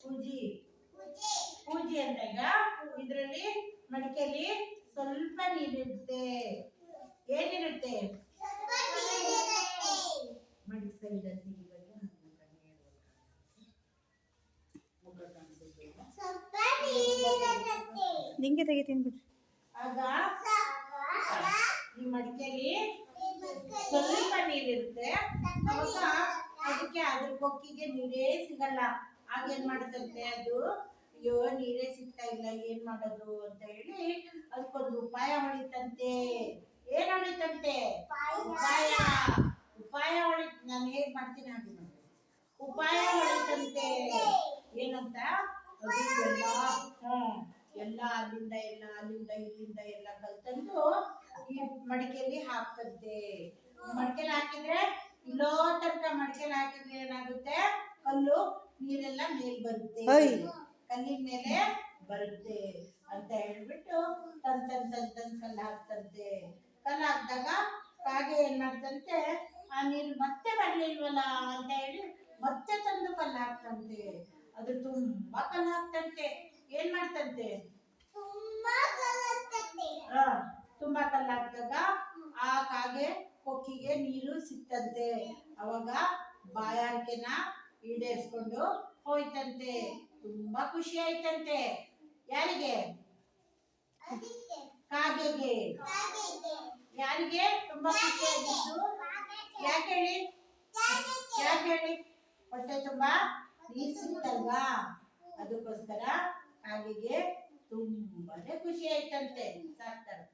ಪೂಜಿ ಪೂಜಿ ಅಂದಾಗ ಇದರಲ್ಲಿ ಮಡಿಕೆಯಲ್ಲಿ ಸ್ವಲ್ಪ ನೀರಿರುತ್ತೆ. ಏನಿರುತ್ತೆ? ನಿಂಗೆ ತೆಗಿತೀನಿ ಬಿಡ್ರಿ. ಆಗ ಈ ಮಡಿಕೆಯಲ್ಲಿ ಸ್ವಲ್ಪ ನೀರಿರುತ್ತೆ. ಅವಾಗ ಅದಕ್ಕೆ ಅದ್ರ ಕೊಕ್ಕಿಗೆ ನೀರೇ ಸಿಗಲ್ಲ. ಆಗೇನ್ ಮಾಡುತ್ತಂತೆ ಅದು, ಅಯ್ಯೋ ನೀರೇ ಸಿಗ್ತಾ ಇಲ್ಲ, ಏನ್ ಮಾಡೋದು ಅಂತ ಹೇಳಿ ಅದಕ್ಕೊಂದು ಉಪಾಯ ಹೊಳಿತಂತೆ. ಏನ್ ಹೊಳಿತಂತೆ? ಉಪಾಯ. ಉಪಾಯ ಹೊಳಿ ನಾನು ಹೇಗ್ ಮಾಡ್ತೀನಿ ಹಾಗೆ ಮಾಡಿ. ಉಪಾಯ ಹೊಳಿತಂತೆ. ಏನಂತ? ಎಲ್ಲ ಅಲ್ಲಿಂದ ಇಲ್ಲಿಂದ ಎಲ್ಲ ಕಲ್ತಂದು ಈ ಮಡಿಕೆಯಲ್ಲಿ ಹಾಕ್ತಂತೆ. ಮಡಿಕೆಲಿ ಹಾಕಿದ್ರೆ ಇಲ್ಲೋ ತನಕ ಮಡಿಕೆಲಿ ಹಾಕಿದ್ರೆ ಏನಾಗುತ್ತೆ? ಕಲ್ಲು ನೀರೆಲ್ಲ ಮೇಲ್ ಬರುತ್ತೆ, ಕಲ್ಲಿನ ಮೇಲೆ ಬರುತ್ತೆ ಅಂತ ಹೇಳ್ಬಿಟ್ಟು ತನ್ ಕಲ್ಲು ಹಾಕ್ತಂತೆ. ಕಲ್ಲು ಹಾಕಿದಾಗ ಕಾಗೆ ಏನ್ ಮಾಡ್ತಂತೆ, ಆ ನೀರು ಮತ್ತೆ ಬರ್ಲಿಲ್ವಲ್ಲ ಅಂತ ಹೇಳಿ ಮತ್ತೆ ತಂದು ಕಲ್ಲು ಹಾಕ್ತಂತೆ. ಅದು ತುಂಬಾ ಕಲ್ಲು ಹಾಕ್ತಂತೆ. ಏನ್ ಮಾಡ್ತಂತೆ? ತುಂಬಾ ಕಲ್ಲು ಹಾಕಿದಾಗ ಆ ಕಾಗೆ ಕೊಕ್ಕಿಗೆ ನೀರು ಸಿಕ್ತಂತೆ. ಅವಾಗ ಬಾಯಾರಿಕೆನ ಈಡೇರಿಸ್ಕೊಂಡು ಹೋಯ್ತಂತೆ. ತುಂಬಾ ಖುಷಿ ಆಯ್ತಂತೆ. ಯಾರಿಗೆ? ಕಾಗೆಗೆ. ಯಾರಿಗೆ ತುಂಬಾ ಖುಷಿ ಆಗಿತ್ತು? ಯಾಕೆ ಹೇಳಿ? ಹೊಟ್ಟೆ ತುಂಬಾ ನೀರು ಸಿಕ್ತಲ್ವಾ, ಅದಕ್ಕೋಸ್ಕರ ಕಾಗೆಗೆ ತುಂಬಾನೇ ಖುಷಿ ಆಯ್ತಂತೆ. ಸಾಕ್ತಾರೆ.